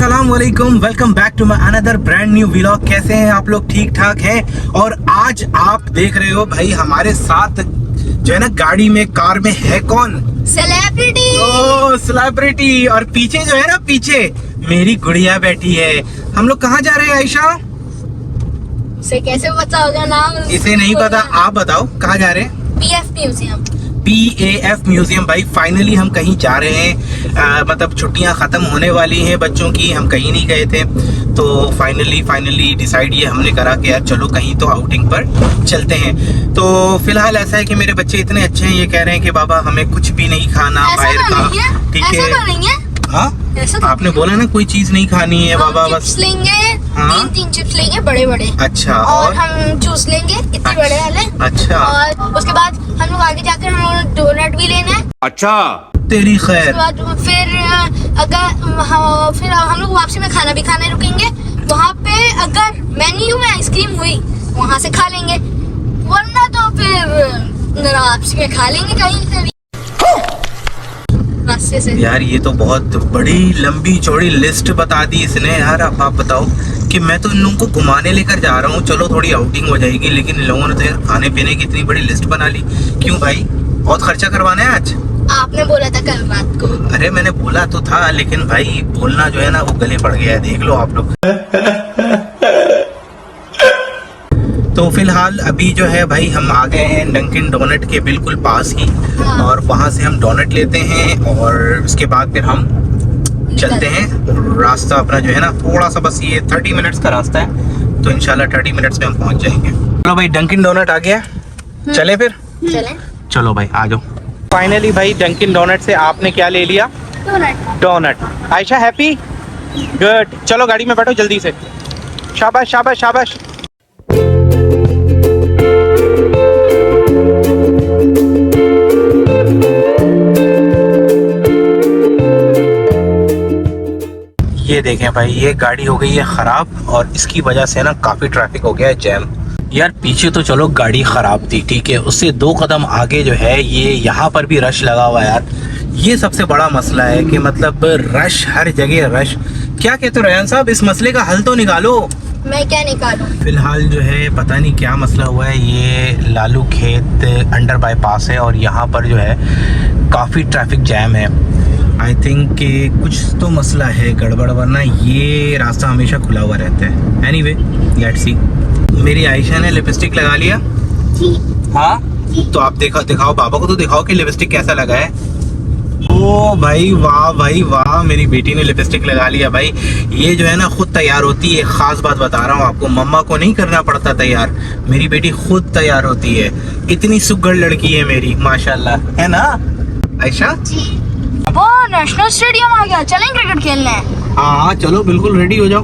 अस्सलामुअलैकुम, welcome back to my another brand new vlog. कैसे हैं आप लोग? ठीक ठाक हैं। और आज आप देख रहे हो भाई हमारे साथ जो है ना गाड़ी में कार में है कौन? सेलिब्रिटी। ओह सेलिब्रिटी। और पीछे जो है ना, पीछे मेरी गुड़िया बैठी है। हम लोग कहाँ जा रहे हैं आयशा? इसे कैसे पता होगा नाम? इसे नहीं पता, आप बताओ कहाँ जा रहे हैं? PF museum. PAF museum. भाई फाइनली हम कहीं जा रहे हैं। मतलब छुट्टियां खत्म होने वाली हैं बच्चों की, हम कहीं नहीं गए थे तो फाइनली डिसाइड ये हमने करा कि यार चलो कहीं तो आउटिंग पर चलते हैं। तो फिलहाल ऐसा है कि मेरे बच्चे इतने अच्छे हैं, ये कह रहे हैं कि बाबा हमें कुछ भी नहीं खाना बाहर का। ठीक है, ऐसा तो नहीं है। हाँ तो आपने बोला ना कोई चीज नहीं खानी है बाबा, बस चिप्स लेंगे। हाँ? तीन चिप्स लेंगे बड़े बड़े। अच्छा। और हम जूस लेंगे इतने बड़े वाले। अच्छा। और उसके बाद हम लोग आगे जाकर हम डोनट भी लेना है। अच्छा तेरी खैर। उसके बाद फिर हम लोग वापसी में खाना भी खाने रुकेंगे। वहाँ पे अगर मेन्यू में आइसक्रीम हुई वहाँ से खा लेंगे, वरना तो फिर वापसी में खा लेंगे कहीं से भी रास्ते से। यार ये तो बहुत बड़ी लंबी चौड़ी लिस्ट बता दी इसने। यार अब आप बताओ कि मैं तो इन लोगों को घुमाने लेकर जा रहा हूँ, चलो थोड़ी आउटिंग हो जाएगी, लेकिन इन लोगों ने तो यार खाने पीने की इतनी बड़ी लिस्ट बना ली। क्यों भाई, बहुत खर्चा करवाना है आज? आपने बोला था कल रात को। अरे मैंने बोला तो था, लेकिन भाई बोलना जो है ना वो गले पड़ गया है, देख लो आप लोग। तो फिलहाल अभी जो है भाई हम आ गए हैं डंकिन डोनट के बिल्कुल पास ही। हाँ। और वहाँ से हम डोनट लेते हैं और उसके बाद फिर हम चलते हैं। रास्ता अपना जो है ना थोड़ा सा, बस ये 30 मिनट्स का रास्ता है, तो इंशाल्लाह 30 मिनट्स में हम पहुँच जाएंगे। चलो भाई डंकिन डोनट आ गया, चले फिर? चलें। चलो भाई आ जाओ। फाइनली भाई डंकिन डोनट से आपने क्या ले लिया? डोनट। आयशा हैप्पी? गुड। चलो गाड़ी में बैठो जल्दी से। शाबाश शाबाश शाबाश। ये देखें भाई, ये गाड़ी हो गई है खराब और इसकी वजह से ना काफी ट्रैफिक हो गया है, जैम। यार पीछे तो चलो गाड़ी खराब थी, ठीक है, उससे 2 कदम आगे जो है ये यहाँ पर भी रश लगा हुआ है। यार ये सबसे बड़ा मसला है कि मतलब रश, हर जगह रश। क्या कहते हो रेहान साहब, इस मसले का हल तो निकालो। मैं क्या निकालूं? फिलहाल जो है पता नहीं क्या मसला हुआ है। ये लालू खेत अंडर बाईपास है और यहाँ पर जो है काफ़ी ट्रैफिक जैम है। आई थिंक कि कुछ तो मसला है गड़बड़, वरना ये रास्ता हमेशा खुला हुआ रहता है। Anyway let's see. मेरी आयशा ने लिपस्टिक लगा लिया। जी। हाँ तो आप दिखाओ बाबा को, तो दिखाओ कि लिपस्टिक कैसा लगा है। ओ भाई वाह, भाई वाह, मेरी बेटी ने लिपस्टिक लगा लिया। भाई ये जो है ना खुद तैयार होती है, खास बात बता रहा हूँ आपको, मम्मा को नहीं करना पड़ता तैयार, मेरी बेटी खुद तैयार होती है। इतनी सुघड़ लड़की है मेरी, माशाल्लाह, है ना आयशा? वो नेशनल स्टेडियम आ गया, चलें क्रिकेट खेलने? हाँ चलो बिल्कुल रेडी हो जाओ,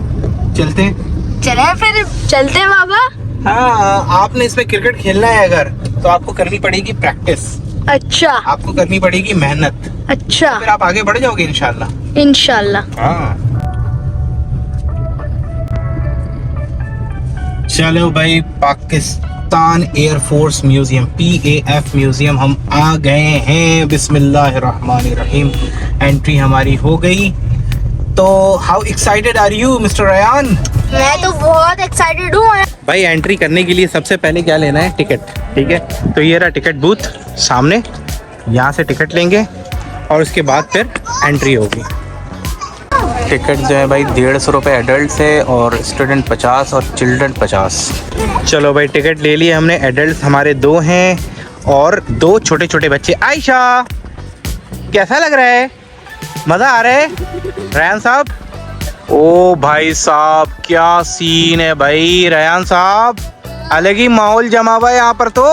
चलते हैं। चले फिर चलते हैं बाबा। हाँ आपने इसमें क्रिकेट खेलना है अगर, तो आपको करनी पड़ेगी प्रैक्टिस। अच्छा। आपको करनी पड़ेगी मेहनत। अच्छा। फिर आप आगे बढ़ जाओगे इंशाल्लाह। इंशाल्लाह। हाँ चलो भाई, Pakistan air force museum PAF museum हम आ गए हैं। बिस्मिल्लाहिर्रहमानिर्रहीम। एंट्री हमारी हो गई। तो how excited are you mister Ryan? मैं तो बहुत एक्साइटेड हूँ। भाई एंट्री करने के लिए सबसे पहले क्या लेना है? टिकट। ठीक है, तो ये रहा टिकट बूथ सामने, यहाँ से टिकट लेंगे और उसके बाद फिर एंट्री होगी। टिकट जो है भाई 150 रुपये एडल्ट से, और स्टूडेंट 50 और चिल्ड्रन 50। चलो भाई टिकट ले लिए हमने। एडल्ट हमारे 2 हैं और 2 छोटे छोटे बच्चे। आयशा कैसा लग रहा है? मज़ा आ रहा है रेहान साहब? ओ भाई साहब क्या सीन है भाई, रेहान साहब अलग ही माहौल जमा हुआ है यहाँ पर तो।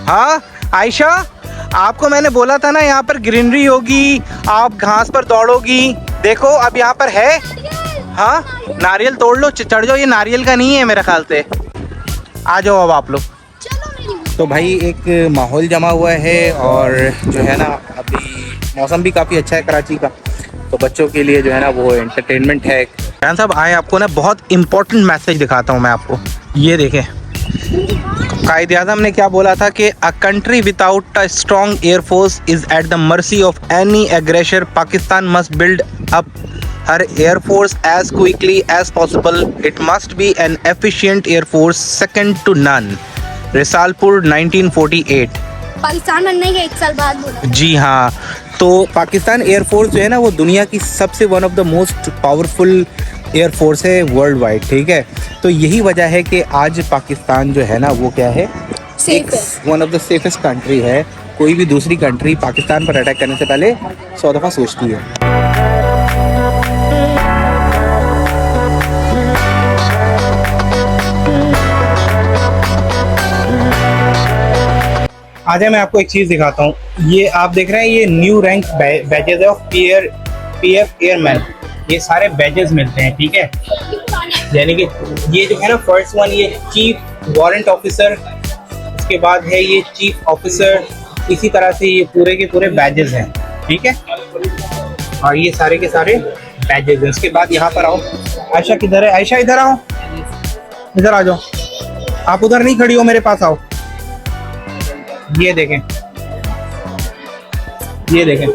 हाँ आयशा, आपको मैंने बोला था ना यहाँ पर ग्रीनरी होगी, आप घास पर दौड़ोगी। देखो अब यहाँ पर है। हाँ नारियल तोड़ लो, चढ़ जाओ। ये नारियल का नहीं है मेरे ख्याल से। आ जाओ अब आप लोग। तो भाई एक माहौल जमा हुआ है और जो है ना अभी मौसम भी काफ़ी अच्छा है कराची का, तो बच्चों के लिए जो है ना वो एंटरटेनमेंट है। रेहान साहब आए, आपको ना बहुत इंपॉर्टेंट मैसेज दिखाता हूँ मैं आपको। ये देखें, कायद आज़म ने क्या बोला था कि a country without a strong air force is at the mercy of any aggressor, Pakistan must build up her air force as quickly as possible. It must be an efficient air force second to none. Risalpur 1948। Pakistan बनने के 1 साल बाद बोला। जी हाँ, तो Pakistan air force जो है ना वो दुनिया की सबसे one of the most powerful air force है वर्ल्ड वाइड, ठीक है। तो यही वजह है कि आज पाकिस्तान जो है ना वो क्या है, सेफ है। One of the safest country है। कोई भी दूसरी कंट्री पाकिस्तान पर अटैक करने से पहले 100 दफ़ा सोचती है। आज मैं आपको एक चीज़ दिखाता हूँ। ये आप देख रहे हैं, ये new rank badges of PF airman. ये सारे बैजेस मिलते हैं, ठीक है। यानी कि ये जो है ना, फर्स्ट वन ये चीफ वारंट ऑफिसर, उसके बाद है ये चीफ ऑफिसर, इसी तरह से ये पूरे के पूरे बैजेस हैं, ठीक है। और ये सारे के सारे बैजेस हैं। उसके बाद यहाँ पर आओ, आयशा किधर है? आयशा इधर आओ, इधर आ जाओ। आप उधर नहीं खड़ी हो, मेरे पास आओ। ये देखें, ये देखें,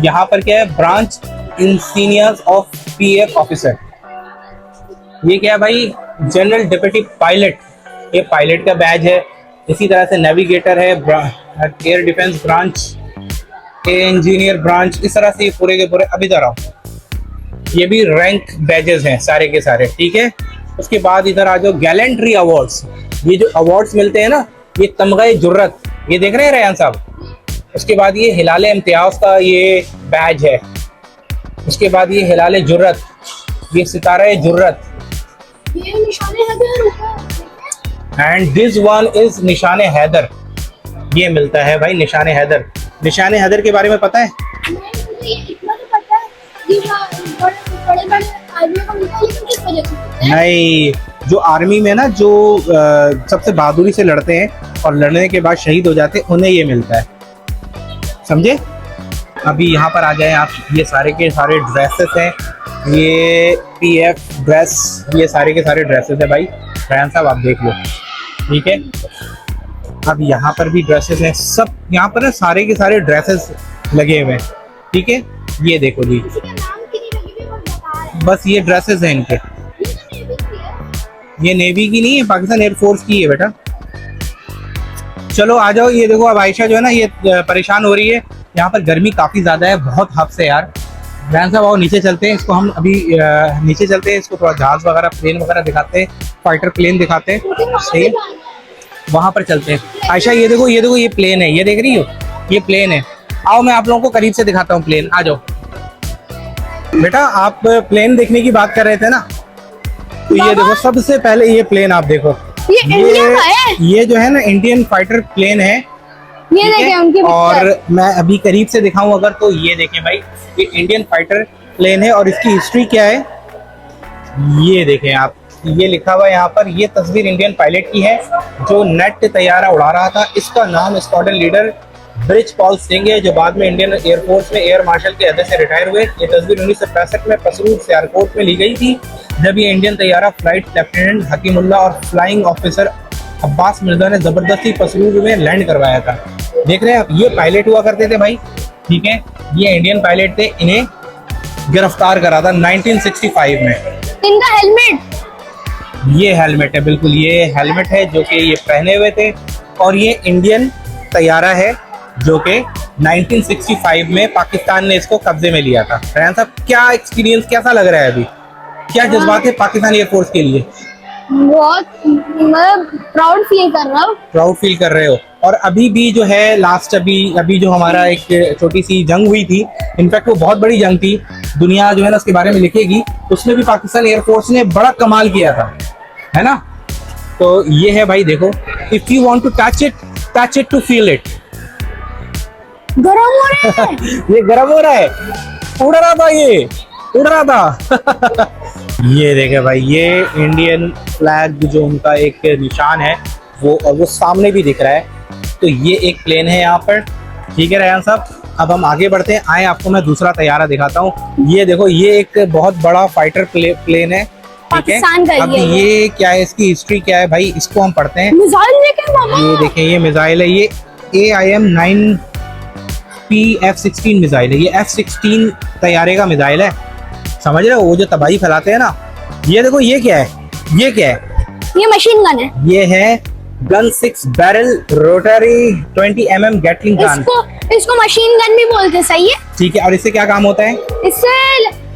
यहाँ पर क्या है, branch engineers of PF officer. ये क्या है भाई, जनरल डिप्टी पायलट, ये पायलट का बैज है। इसी तरह से नेविगेटर है, air defence branch, engineer branch, इस तरह से ये पूरे के पूरे। अभी इधर आओ, ये भी रैंक बैजेस हैं सारे के सारे, ठीक है। उसके बाद इधर आ जाओ, गैलेंट्री अवार्ड्स। ये जो अवार्ड्स मिलते हैं ना, ये तमग़े जुर्रत, ये देख रहे हैं रेहान साहब। उसके बाद ये हिलाल इम्तियाज का ये बैज है। उसके बाद ये हिलाल जुर्रत, ये सितारा जुर्रत, ये निशाने हैदर। And this one is Nishan Haider. ये मिलता है भाई निशान हैदर। निशान हैदर के बारे में पता है? इतना तो पता है कि बड़े-बड़े आर्मी को मिलता है, लेकिन किस वजह से? नहीं, जो आर्मी में ना जो सबसे बहादुरी से लड़ते हैं और लड़ने के बाद शहीद हो जाते हैं, उन्हें ये मिलता है, समझे। अभी यहाँ पर आ जाए आप, ये सारे के सारे ड्रेसेस हैं, ये पीएफ ड्रेस, ये सारे के सारे ड्रेसेस है भाई। रेहान साहब आप देख लो, ठीक है। अब यहाँ पर भी ड्रेसेस हैं, सब यहाँ पर ना सारे के सारे ड्रेसेस लगे हुए हैं, ठीक है। ये देखो जी, किसी का नाम की नहीं लगी हुई, बस बता रहे हैं। बस ये ड्रेसेस हैं इनके। ये तो नेवी की है। ये नेवी की नहीं है, पाकिस्तान एयरफोर्स की है बेटा। चलो आ जाओ। ये देखो, अब आयशा जो है ना ये परेशान हो रही है। यहाँ पर गर्मी काफ़ी ज़्यादा है, बहुत हद से यार। रेहान साहब आओ, नीचे चलते हैं। इसको हम अभी नीचे चलते हैं, इसको थोड़ा जहाज़ वगैरह, प्लेन वगैरह दिखाते हैं, फाइटर प्लेन दिखाते हैं। सही, वहाँ पर चलते हैं। आयशा ये देखो, ये देखो, ये प्लेन है, ये देख रही हो, ये प्लेन है। आओ मैं आप लोगों को करीब से दिखाता हूँ प्लेन। आ जाओ बेटा, आप प्लेन देखने की बात कर रहे थे ना, तो ये देखो, सबसे पहले ये प्लेन आप देखो, ये इंडिया का है। ये जो है ना इंडियन फाइटर प्लेन है, ये देखें उनकी और पिक्चर। मैं अभी करीब से दिखाऊं अगर, तो ये देखें भाई, ये इंडियन फाइटर प्लेन है। और इसकी हिस्ट्री क्या है, ये देखें आप, ये लिखा हुआ है यहाँ पर। ये तस्वीर इंडियन पायलट की है जो नेट तैयारा उड़ा रहा था। इसका नाम स्क्वाड्रन लीडर ब्रिजपाल सिंह है, जो बाद में इंडियन एयरफोर्स में एयर मार्शल के अहदे से रिटायर हुए। ये तस्वीर 1965 में पसरूर सियालकोट में ली गई थी, जब ये इंडियन तैयारा फ्लाइट लेफ्टिनेंट हकीमुल्ला और फ्लाइंग ऑफिसर अब्बास मिर्जा ने जबरदस्ती पसरूर में लैंड करवाया था। देख रहे हैं आप, ये पायलट हुआ करते थे भाई, ठीक है। ये इंडियन पायलट थे, इन्हें गिरफ्तार करा था 1965 में। इनका हेलमेट, ये हेलमेट है, बिल्कुल ये हेलमेट है जो कि ये पहने हुए थे। और ये इंडियन तैयारा है जो कि 1965 में पाकिस्तान ने इसको कब्जे में लिया था। रेहान साहब, क्या एक्सपीरियंस, कैसा लग रहा है अभी, क्या जज्बात है पाकिस्तान एयरफोर्स के लिए? बहुत मतलब प्राउड फील कर रहा हूँ। प्राउड फील कर रहे हो। और अभी भी जो है लास्ट अभी जो हमारा एक छोटी सी जंग हुई थी, इनफैक्ट वो बहुत बड़ी जंग थी, दुनिया जो है ना उसके बारे में लिखेगी, उसमें भी पाकिस्तान एयरफोर्स ने बड़ा कमाल किया था, है ना। तो ये है भाई, देखो, if you want to touch it to feel it. गरम हो रहा है। ये गर्म हो रहा है, उड़ रहा था, ये उड़ रहा था। ये देखे भाई, ये इंडियन फ्लैग जो उनका एक निशान है वो सामने भी दिख रहा है। तो ये एक प्लेन है यहाँ पर, ठीक है रेहान साहब। अब हम आगे बढ़ते हैं, आए आपको मैं दूसरा तैयारा दिखाता हूँ। ये देखो, ये एक बहुत बड़ा फाइटर प्लेन है, ठीक है। पाकिस्तान का अब ये क्या है, इसकी हिस्ट्री क्या है भाई, इसको हम पढ़ते हैं। मिसाइल लेके मामा, ये देखें, ये मिसाइल है, ये AIM-9P F-16 मिसाइल है। ये F-16 तैयारे का मिसाइल है, समझ रहे हो, वो जो तबाही फैलाते हैं ना। ये देखो ये क्या है, ये क्या है, ये मशीन गन है। ये है gun 6 barrel rotary 20 mm Gatling gun. इसको मशीन गन भी बोलते हैं, सही है। ठीक है, और इससे क्या काम होता है? इससे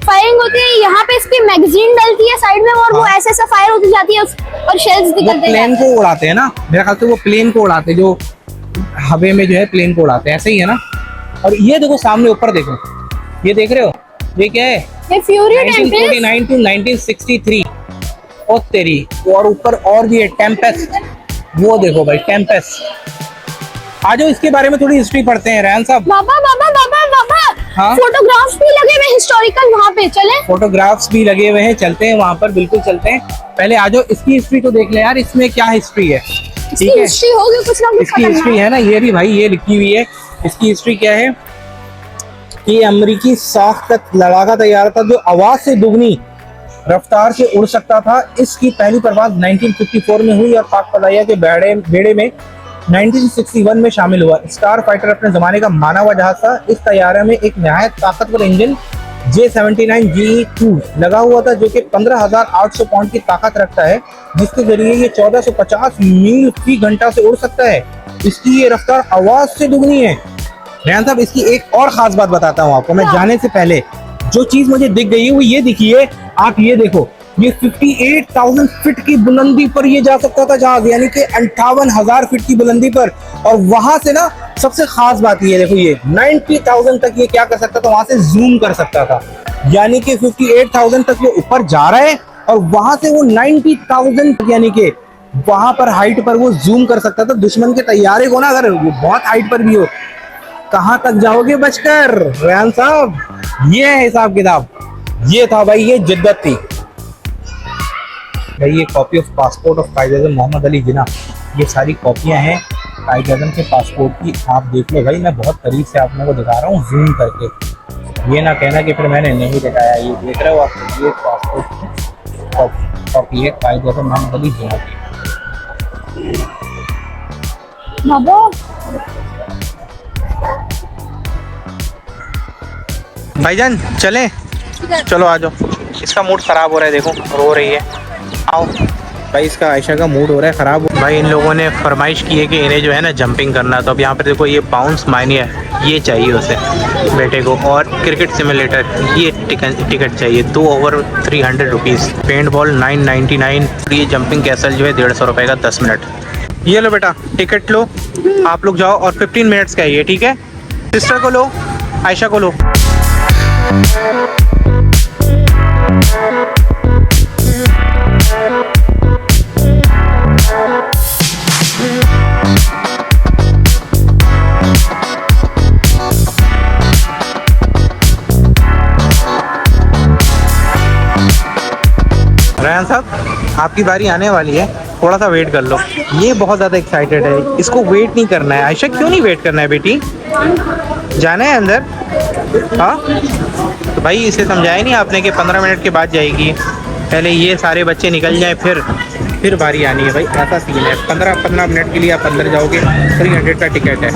फायरिंग होती है, यहाँ पे इसकी मैगजीन डलती है साइड में और वो ऐसे ऐसे फायर होती जाती है और शेल्स निकलते हैं। प्लेन को उड़ाते हैं ना, मेरे ख्याल से वो प्लेन को उड़ाते हैं, जो हवा में जो है प्लेन को उड़ाते हैं, ऐसे ही है ना। और ये देखो सामने ऊपर देखो, ये देख रहे हो, ये क्या है? ये फ्यूरी 1949 to 1963। ओ तेरी, और ऊपर और भी है टेम्पेस्ट, वो देखो भाई टेम्पेस्ट। आज इसके बारे में थोड़ी हिस्ट्री पढ़ते हैं रैन साहब। बाबा बाबा बाबा बाबा, हाँ? फोटोग्राफ्स भी लगे हुए हिस्टोरिकल, वहाँ पे चले। फोटोग्राफ्स भी लगे हुए हैं, चलते हैं वहाँ पर, बिल्कुल चलते हैं। पहले आ जाओ, इसकी हिस्ट्री तो देख ले यार, इसमें क्या हिस्ट्री है। इसकी हिस्ट्री होगी कुछ ना कुछ, इसकी हिस्ट्री है ना, ये भी भाई ये लिखी हुई है। इसकी हिस्ट्री क्या है कि अमेरिकी साख्त लड़ाका तैयार था जो आवाज से दुगनी रफ्तार से उड़ सकता था। इसकी पहली परवाज 1954 में हुई और पाक फदाइया के बेड़े में 1961 में शामिल हुआ। स्टार फाइटर अपने जमाने का माना हुआ जहाज था। इस तैयारे में एक निहायत ताकतवर इंजन J79 GE2 लगा हुआ था जो कि 15,800 पाउंड की ताकत रखता है, जिसके जरिए ये 1450 मील फी घंटा से उड़ सकता है। इसकी ये रफ्तार आवाज से दुगनी है। रेहान साहब, इसकी एक और खास बात बताता हूँ आपको मैं जाने से पहले। जो चीज मुझे दिख गई है वो ये दिखी है, आप ये देखो, ये 58,000 फीट की बुलंदी पर ये जा सकता था जहाज, यानी कि 58,000 फीट की बुलंदी पर। और वहां से ना सबसे खास बात ये देखो, ये 90,000 तक ये क्या कर सकता था, वहां से जूम कर सकता था। यानी कि 58,000 तक वो ऊपर जा रहा है और वहां से वो 90,000 यानी कि वहां पर हाइट पर वो जूम कर सकता था। दुश्मन के तैयारे को ना, अगर वो बहुत हाइट पर भी हो, कहां तक जाओगे बचकर। रेहान साहब, ये है हिसाब किताब, ये था भाई, ये जिद्दत थी भाई। ये कॉपी ऑफ पासपोर्ट ऑफ कायद आज़म मोहम्मद अली जिन्ना, ये सारी कॉपियां हैं कायद आज़म के पासपोर्ट की। आप देख लो भाई, मैं बहुत करीब से आप लोगों को दिखा रहा हूँ जूम करके, ये ना कहना कि फिर मैंने नहीं दिखाया। ये देख रहे हो आप, ये पासपोर्ट की कॉपी है कायद आज़म मोहम्मद अली जिन्ना की। भाईजान चलें? चलो आ जाओ। इसका मूड खराब हो रहा है, देखो रो रही है। आओ भाई, इसका आयशा का मूड हो रहा है खराब। भाई इन लोगों ने फरमाइश की है कि इन्हें जो है ना जंपिंग करना, तो अब यहाँ पर देखो ये बाउंस माइनियर ये चाहिए उसे बेटे को, और क्रिकेट सिमुलेटर ये टिकट चाहिए 2 ओवर 300 रुपीज़। Paint ball 999। ये जंपिंग कैसल जो है 150 रुपये का 10 मिनट। ये लो बेटा टिकट लो, आप लोग जाओ, और 15 मिनट्स का है ये, ठीक है। सिस्टर को लो, आयशा को लो। रेहान साहब, आपकी बारी आने वाली है, थोड़ा सा वेट कर लो। ये बहुत ज़्यादा एक्साइटेड है, इसको वेट नहीं करना है। आयशा क्यों नहीं वेट करना है बेटी, जाना है अंदर। हाँ तो भाई इसे समझाया नहीं आपने कि 15 मिनट के बाद जाएगी, पहले ये सारे बच्चे निकल जाएं फिर बारी आनी है। भाई ऐसा सीन है, 15 मिनट के लिए आप अंदर जाओगे, 300 का टिकट है।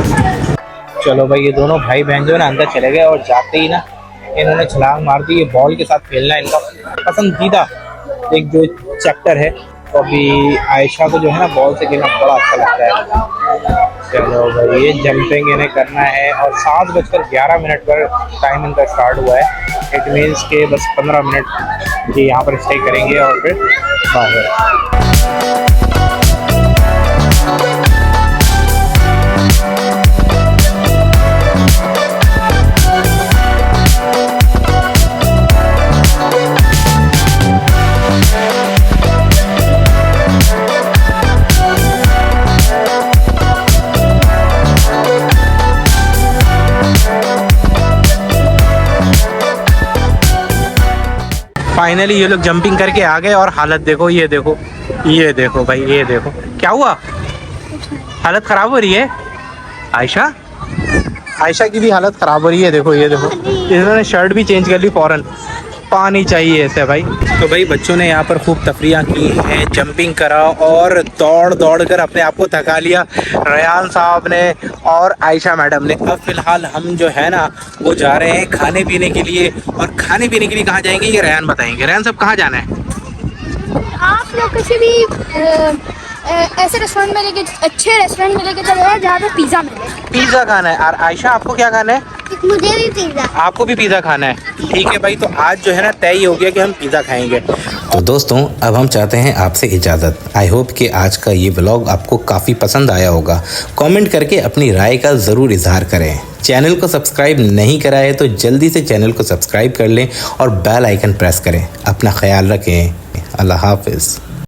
चलो भाई, ये दोनों भाई बहन जो है ना अंदर चले गए, और जाते ही ना इन्होंने छलांग मार दी। ये बॉल के साथ खेलना इनका पसंदीदा एक जो चैप्टर है, तो अभी आयशा को जो है ना बॉल से खेलना बड़ा अच्छा लगता है। चलो भाई, ये जंपिंग इन्हें करना है, और 7:11 पर टाइम इनका स्टार्ट हुआ है। इट मीन्स के बस 15 मिनट ये यहाँ पर स्टे करेंगे और फिर बाहर। फाइनली ये लोग जंपिंग करके आ गए, और हालत देखो, ये देखो भाई, ये देखो क्या हुआ, हालत खराब हो रही है। आयशा की भी हालत खराब हो रही है, देखो ये देखो, इन्होंने शर्ट भी चेंज कर ली फौरन। पानी चाहिए थे भाई। तो भाई बच्चों ने यहाँ पर खूब तफरियाँ की हैं, जंपिंग करा और दौड़ दौड़ कर अपने आप को थका लिया, रेहान साहब ने और आयशा मैडम ने। अब फिलहाल हम जो है ना वो जा रहे हैं खाने पीने के लिए। और खाने पीने के लिए कहाँ जाएंगे ये रेहान बताएंगे। रेहान साहब कहाँ जाना है? आप लोग किसी भी ऐसे रेस्टोरेंट में लेके, अच्छे रेस्टोरेंट में लेके चले जाओ जहाँ पे पिज़्ज़ा मिले। पिज़्ज़ा खाना है। और आयशा आपको क्या खाना है? मुझे भी पिज़्ज़ा। आपको भी पिज़्ज़ा खाना है, ठीक है भाई। तो आज जो है ना तय हो गया कि हम पिज़्ज़ा खाएंगे। तो दोस्तों अब हम चाहते हैं आपसे इजाज़त। आई होप कि आज का ये व्लॉग आपको काफ़ी पसंद आया होगा। कमेंट करके अपनी राय का ज़रूर इजहार करें। चैनल को सब्सक्राइब नहीं करा है तो जल्दी से चैनल को सब्सक्राइब कर लें और बेल आइकन प्रेस करें। अपना ख्याल रखें। अल्लाह हाफिज़।